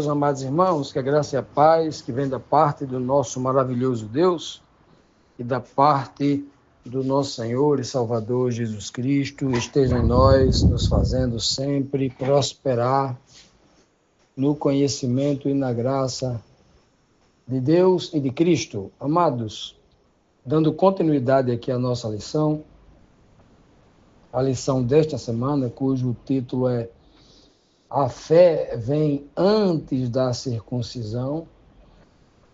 meus amados irmãos, que a graça e a paz que vem da parte do nosso maravilhoso Deus e da parte do nosso Senhor e Salvador Jesus Cristo esteja em nós, nos fazendo sempre prosperar no conhecimento e na graça de Deus e de Cristo. Amados, dando continuidade aqui à nossa lição, a lição desta semana, cujo título é A fé vem antes da circuncisão,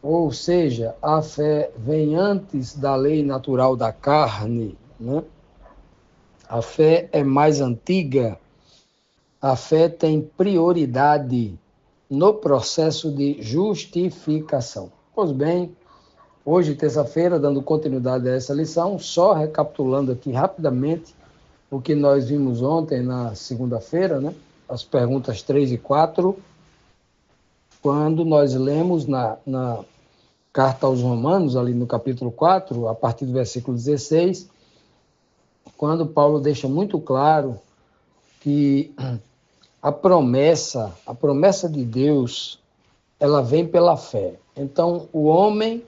ou seja, a fé vem antes da lei natural da carne, né? A fé é mais antiga, a fé tem prioridade no processo de justificação. Pois bem, hoje, terça-feira, dando continuidade a essa lição, só recapitulando aqui rapidamente o que nós vimos ontem na segunda-feira, né? As perguntas 3 e 4, quando nós lemos na carta aos Romanos, ali no capítulo 4, a partir do versículo 16, quando Paulo deixa muito claro que a promessa de Deus, ela vem pela fé. Então, o homem,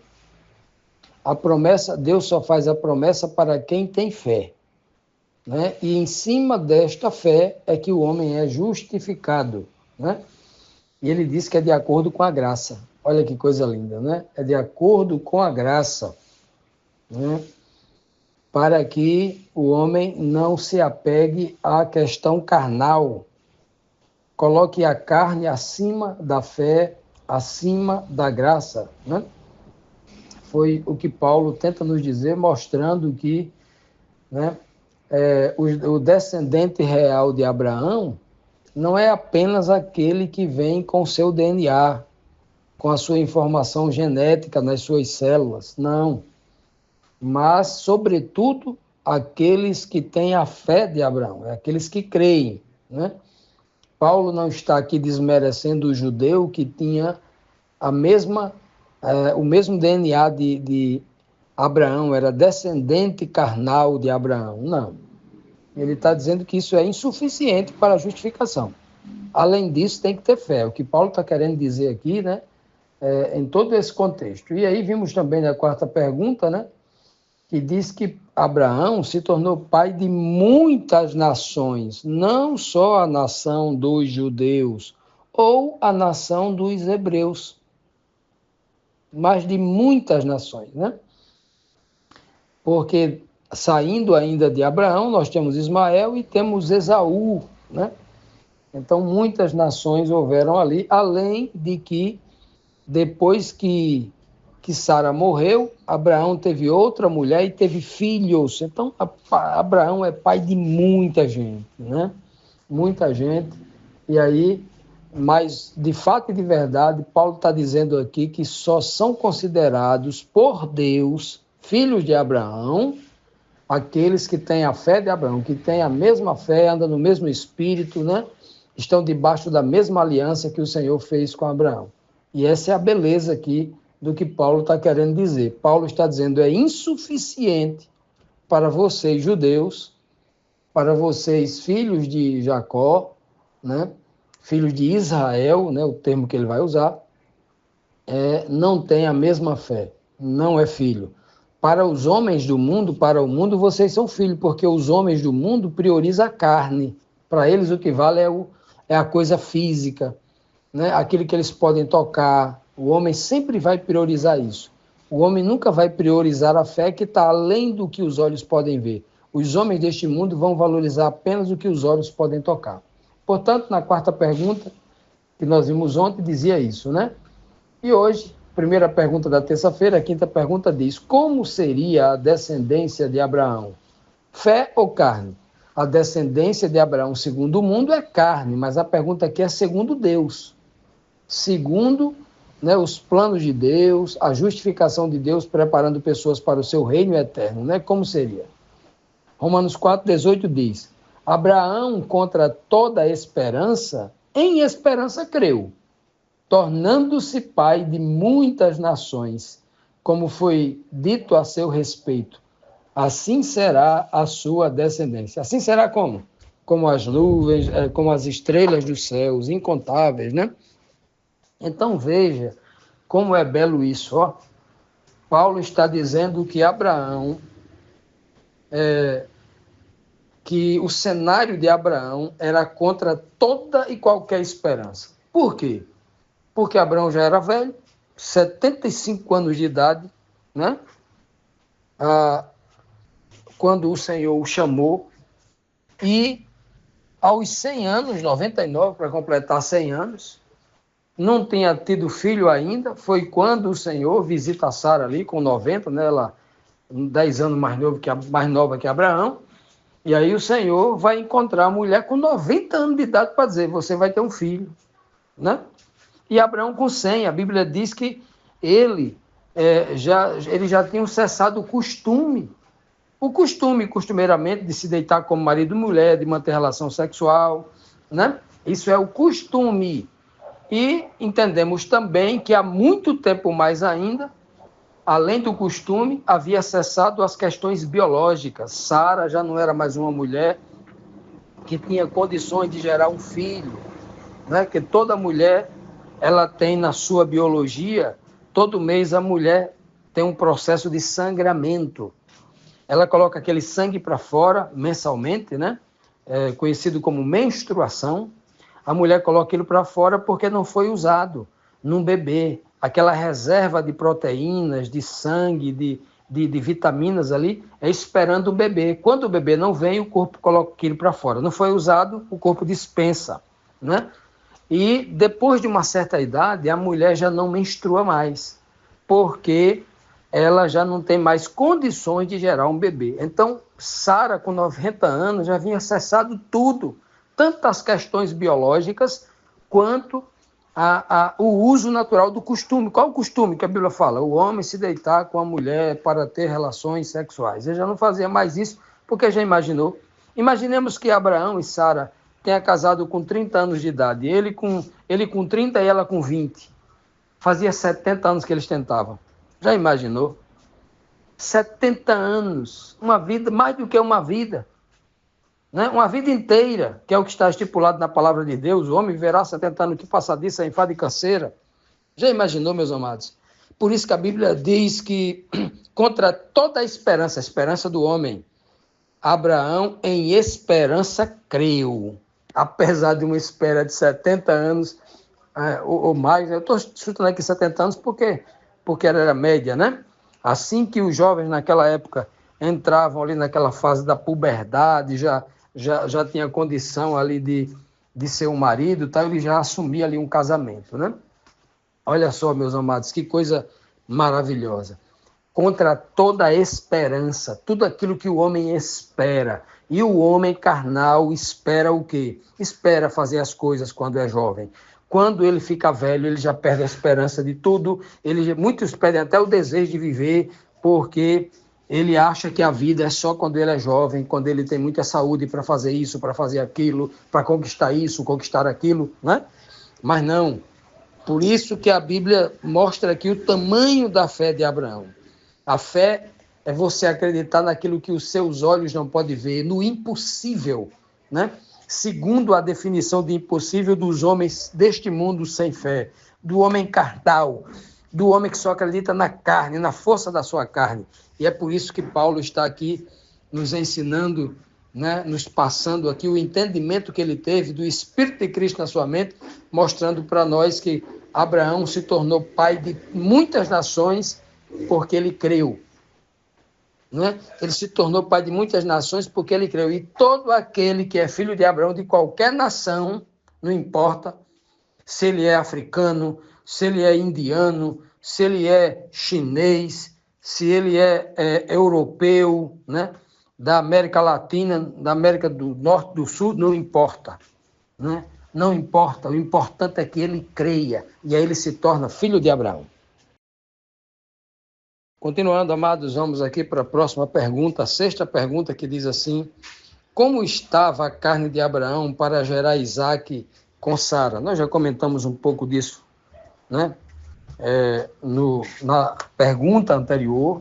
Deus só faz a promessa para quem tem fé, né? E em cima desta fé é que o homem é justificado, né? E ele diz que é de acordo com a graça. Olha que coisa linda, né? É de acordo com a graça, né? Para que o homem não se apegue à questão carnal. Coloque a carne acima da fé, acima da graça, né? Foi o que Paulo tenta nos dizer, mostrando que, né, o descendente real de Abraão não é apenas aquele que vem com seu DNA, com a sua informação genética nas suas células, não. Mas, sobretudo, aqueles que têm a fé de Abraão, aqueles que creem, né? Paulo não está aqui desmerecendo o judeu que tinha o mesmo DNA de Abraão, era descendente carnal de Abraão, não. Ele está dizendo que isso é insuficiente para a justificação. Além disso, tem que ter fé. O que Paulo está querendo dizer aqui, né, em todo esse contexto. E aí vimos também na quarta pergunta, né, que diz que Abraão se tornou pai de muitas nações, não só a nação dos judeus ou a nação dos hebreus, mas de muitas nações, né? Porque saindo ainda de Abraão, nós temos Ismael e temos Esaú, né? Então, muitas nações houveram ali, além de que, depois que Sara morreu, Abraão teve outra mulher e teve filhos. Então, Abraão é pai de muita gente, né? Muita gente. E aí, mas de fato e de verdade, Paulo está dizendo aqui que só são considerados por Deus filhos de Abraão aqueles que têm a fé de Abraão, que têm a mesma fé, andam no mesmo espírito, né? Estão debaixo da mesma aliança que o Senhor fez com Abraão. E essa é a beleza aqui do que Paulo está querendo dizer. Paulo está dizendo é insuficiente para vocês judeus, para vocês filhos de Jacó, né? Filhos de Israel, né? O termo que ele vai usar, não tem a mesma fé, não é filho. Para os homens do mundo, para o mundo, vocês são filhos, porque os homens do mundo priorizam a carne. Para eles, o que vale é a coisa física, né? Aquilo que eles podem tocar. O homem sempre vai priorizar isso. O homem nunca vai priorizar a fé que está além do que os olhos podem ver. Os homens deste mundo vão valorizar apenas o que os olhos podem tocar. Portanto, na quarta pergunta, que nós vimos ontem, dizia isso, né? E hoje, primeira pergunta da terça-feira, a quinta pergunta diz: como seria a descendência de Abraão? Fé ou carne? A descendência de Abraão, segundo o mundo, é carne, mas a pergunta aqui é segundo Deus. Segundo, né, os planos de Deus, a justificação de Deus preparando pessoas para o seu reino eterno, né? Como seria? Romanos 4,18 diz: Abraão, contra toda esperança, em esperança creu, tornando-se pai de muitas nações, como foi dito a seu respeito. Assim será a sua descendência. Assim será como? Como as nuvens, como as estrelas dos céus, incontáveis, né? Então veja como é belo isso, ó. Paulo está dizendo que Abraão, que o cenário de Abraão era contra toda e qualquer esperança. Por quê? Porque Abraão já era velho, 75 anos de idade, né? Quando o Senhor o chamou, e aos 100 anos, 99 para completar 100 anos, não tinha tido filho ainda, foi quando o Senhor visita a Sara ali com 90, né? Ela 10 anos mais nova que Abraão, e aí o Senhor vai encontrar a mulher com 90 anos de idade para dizer, você vai ter um filho, né? E Abraão com 100, a Bíblia diz que ele já tinha cessado o costume, costumeiramente, de se deitar como marido e mulher, de manter relação sexual, né? Isso é o costume. E entendemos também que há muito tempo mais ainda, além do costume, havia cessado as questões biológicas. Sara já não era mais uma mulher que tinha condições de gerar um filho, né? Que toda mulher, ela tem na sua biologia, todo mês a mulher tem um processo de sangramento. Ela coloca aquele sangue para fora mensalmente, né? Conhecido como menstruação. A mulher coloca aquilo para fora porque não foi usado num bebê. Aquela reserva de proteínas, de sangue, de vitaminas ali, é esperando o bebê. Quando o bebê não vem, o corpo coloca aquilo para fora. Não foi usado, o corpo dispensa, né? E depois de uma certa idade, a mulher já não menstrua mais, porque ela já não tem mais condições de gerar um bebê. Então, Sara, com 90 anos, já vinha cessado tudo, tanto as questões biológicas, quanto o uso natural do costume. Qual o costume que a Bíblia fala? O homem se deitar com a mulher para ter relações sexuais. Ele já não fazia mais isso, porque já imaginou. Imaginemos que Abraão e Sara tenha casado com 30 anos de idade, ele com 30 e ela com 20. Fazia 70 anos que eles tentavam. Já imaginou? 70 anos, uma vida, mais do que uma vida, né? Uma vida inteira, que é o que está estipulado na palavra de Deus. O homem viverá 70 anos que passa disso, a enfada e canseira. Já imaginou, meus amados? Por isso que a Bíblia diz que contra toda a esperança do homem, Abraão em esperança creu. Apesar de uma espera de 70 anos ou mais, eu estou chutando aqui 70 anos porque era média, né? Assim que os jovens naquela época entravam ali naquela fase da puberdade, já tinha condição ali de ser um marido, tá? Ele já assumia ali um casamento, né? Olha só, meus amados, que coisa maravilhosa. Contra toda a esperança, tudo aquilo que o homem espera. E o homem carnal espera o quê? Espera fazer as coisas quando é jovem. Quando ele fica velho, ele já perde a esperança de tudo. Muitos perdem até o desejo de viver, porque ele acha que a vida é só quando ele é jovem, quando ele tem muita saúde para fazer isso, para fazer aquilo, para conquistar isso, conquistar aquilo, né? Mas não. Por isso que a Bíblia mostra aqui o tamanho da fé de Abraão. A fé é você acreditar naquilo que os seus olhos não podem ver, no impossível, né? Segundo a definição de impossível dos homens deste mundo sem fé, do homem carnal, do homem que só acredita na carne, na força da sua carne. E é por isso que Paulo está aqui nos ensinando, né? Nos passando aqui o entendimento que ele teve do Espírito de Cristo na sua mente, mostrando para nós que Abraão se tornou pai de muitas nações porque ele creu. Né? Ele se tornou pai de muitas nações porque ele creu. E todo aquele que é filho de Abraão, de qualquer nação, não importa se ele é africano, se ele é indiano, se ele é chinês, se ele é europeu, né? Da América Latina, da América do Norte, do Sul, não importa. Né? Não importa, o importante é que ele creia, e aí ele se torna filho de Abraão. Continuando, amados, vamos aqui para a próxima pergunta, a sexta pergunta, que diz assim: como estava a carne de Abraão para gerar Isaque com Sara? Nós já comentamos um pouco disso, né? Na pergunta anterior,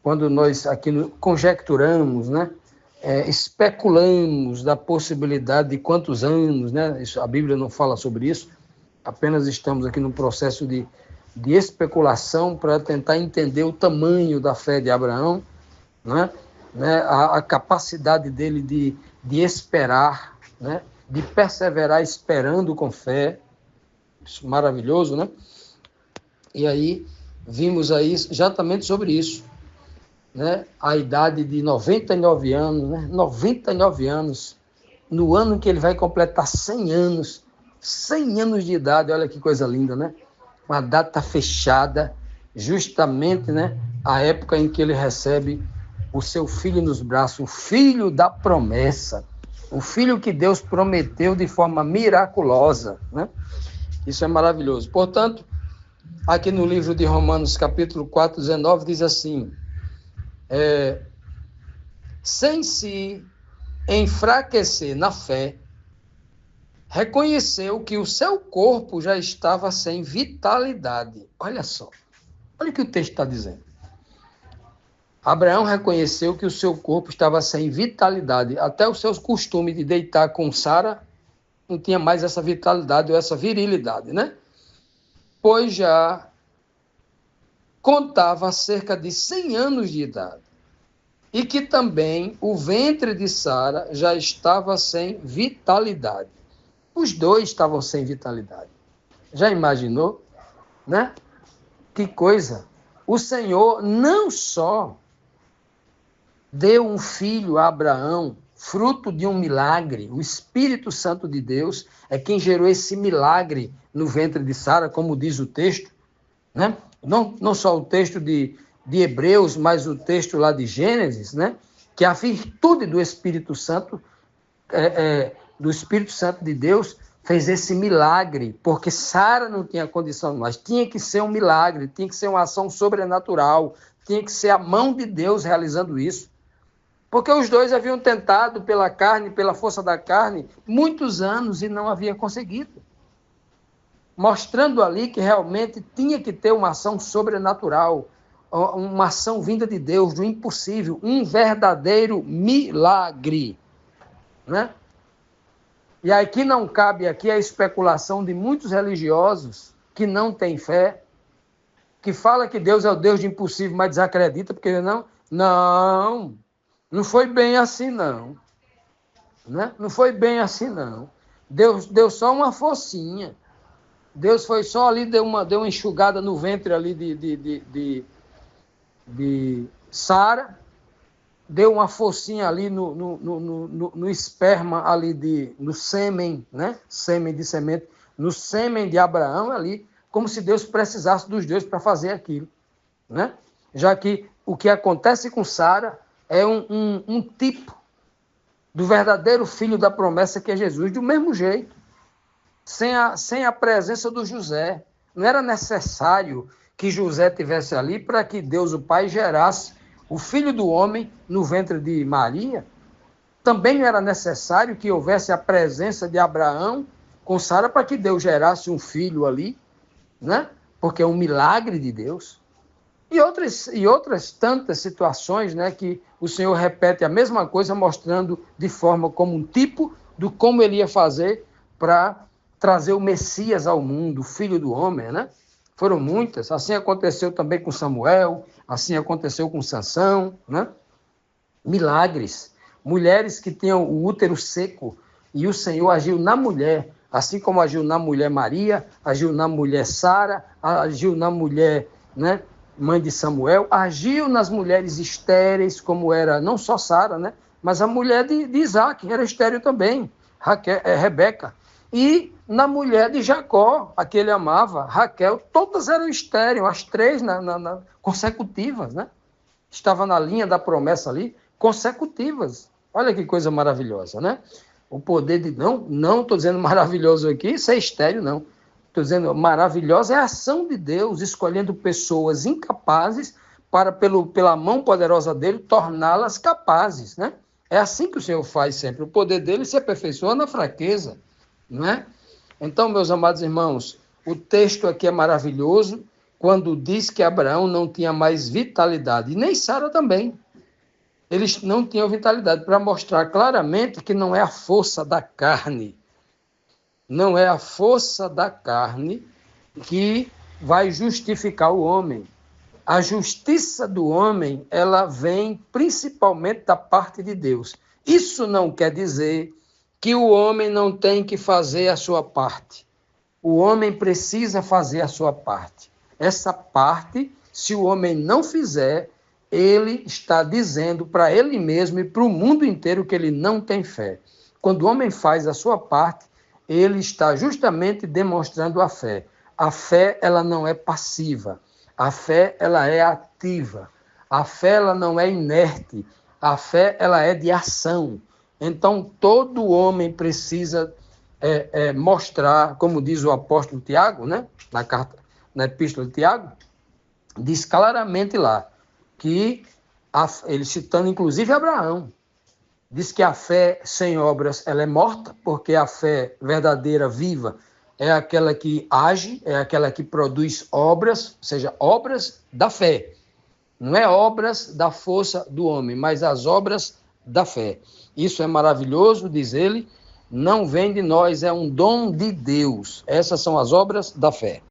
quando nós aqui conjecturamos, né? Especulamos da possibilidade de quantos anos, né? A Bíblia não fala sobre isso, apenas estamos aqui no processo de especulação para tentar entender o tamanho da fé de Abraão, né? A capacidade dele de esperar, né? De perseverar esperando com fé. Isso, maravilhoso, né? E aí, vimos aí exatamente sobre isso, né? A idade de 99 anos, né? 99 anos, no ano que ele vai completar 100 anos, 100 anos de idade, olha que coisa linda, né? Uma data fechada, justamente, né? A época em que ele recebe o seu filho nos braços, o filho da promessa, o filho que Deus prometeu de forma miraculosa, né? Isso é maravilhoso. Portanto, aqui no livro de Romanos, capítulo 4, 19, diz assim, sem se enfraquecer na fé, reconheceu que o seu corpo já estava sem vitalidade. Olha só, olha o que o texto está dizendo. Abraão reconheceu que o seu corpo estava sem vitalidade, até os seus costumes de deitar com Sara não tinha mais essa vitalidade ou essa virilidade, né? Pois já contava cerca de 100 anos de idade, e que também o ventre de Sara já estava sem vitalidade. Os dois estavam sem vitalidade. Já imaginou, né? Que coisa! O Senhor não só deu um filho a Abraão, fruto de um milagre, o Espírito Santo de Deus é quem gerou esse milagre no ventre de Sara, como diz o texto, né? Não só o texto de Hebreus, mas o texto lá de Gênesis, né? Que a virtude do Espírito Santo, do Espírito Santo de Deus, fez esse milagre, porque Sara não tinha condição mais, tinha que ser um milagre, tinha que ser uma ação sobrenatural, tinha que ser a mão de Deus realizando isso. Porque os dois haviam tentado pela carne, pela força da carne, muitos anos e não havia conseguido. Mostrando ali que realmente tinha que ter uma ação sobrenatural, uma ação vinda de Deus, do impossível, um verdadeiro milagre, né? E aqui não cabe aqui a especulação de muitos religiosos que não têm fé, que fala que Deus é o Deus de impossível, mas desacredita, porque não foi bem assim não, né? Não foi bem assim não. Deus deu só uma forcinha. Deus foi só ali, deu uma enxugada no ventre ali de Sara, deu uma forcinha ali no esperma ali, no sêmen, né? Sêmen de semente, no sêmen de Abraão ali, como se Deus precisasse dos dois para fazer aquilo, né? Já que o que acontece com Sara é um tipo do verdadeiro filho da promessa que é Jesus, do mesmo jeito. Sem a presença do José. Não era necessário que José tivesse ali para que Deus, o Pai, gerasse o Filho do Homem no ventre de Maria. Também não era necessário que houvesse a presença de Abraão com Sara para que Deus gerasse um filho ali, né? Porque é um milagre de Deus. E outras tantas situações, né, que o Senhor repete a mesma coisa, mostrando de forma como um tipo do como ele ia fazer para trazer o Messias ao mundo, o Filho do Homem, né? Foram muitas. Assim aconteceu também com Samuel, assim aconteceu com Sansão, né? Milagres. Mulheres que tinham o útero seco e o Senhor agiu na mulher, assim como agiu na mulher Maria, agiu na mulher Sara, agiu na mulher, né, mãe de Samuel, agiu nas mulheres estéreis, como era não só Sara, né, mas a mulher de Isaac era estéril também, Rebeca. E na mulher de Jacó, a que ele amava, Raquel, todas eram estéreis, as três consecutivas, né? Estava na linha da promessa ali, consecutivas. Olha que coisa maravilhosa, né? O poder de... Não estou dizendo maravilhoso aqui, ser estéril, não. Estou dizendo maravilhosa é a ação de Deus, escolhendo pessoas incapazes para, pela mão poderosa dele, torná-las capazes, né? É assim que o Senhor faz sempre. O poder dele se aperfeiçoa na fraqueza, não é? Então, meus amados irmãos, o texto aqui é maravilhoso quando diz que Abraão não tinha mais vitalidade, e nem Sara também. Eles não tinham vitalidade, para mostrar claramente que não é a força da carne, não é a força da carne que vai justificar o homem. A justiça do homem, ela vem principalmente da parte de Deus. Isso não quer dizer que o homem não tem que fazer a sua parte. O homem precisa fazer a sua parte. Essa parte, se o homem não fizer, ele está dizendo para ele mesmo e para o mundo inteiro que ele não tem fé. Quando o homem faz a sua parte, ele está justamente demonstrando a fé. A fé, ela não é passiva. A fé, ela é ativa. A fé, ela não é inerte. A fé, ela é de ação. Então, todo homem precisa mostrar, como diz o apóstolo Tiago, né? Na epístola de Tiago, diz claramente lá, que, ele citando inclusive Abraão, diz que a fé sem obras ela é morta, porque a fé verdadeira, viva, é aquela que age, é aquela que produz obras, ou seja, obras da fé. Não é obras da força do homem, mas as obras da fé. Isso é maravilhoso, diz ele, não vem de nós, é um dom de Deus. Essas são as obras da fé.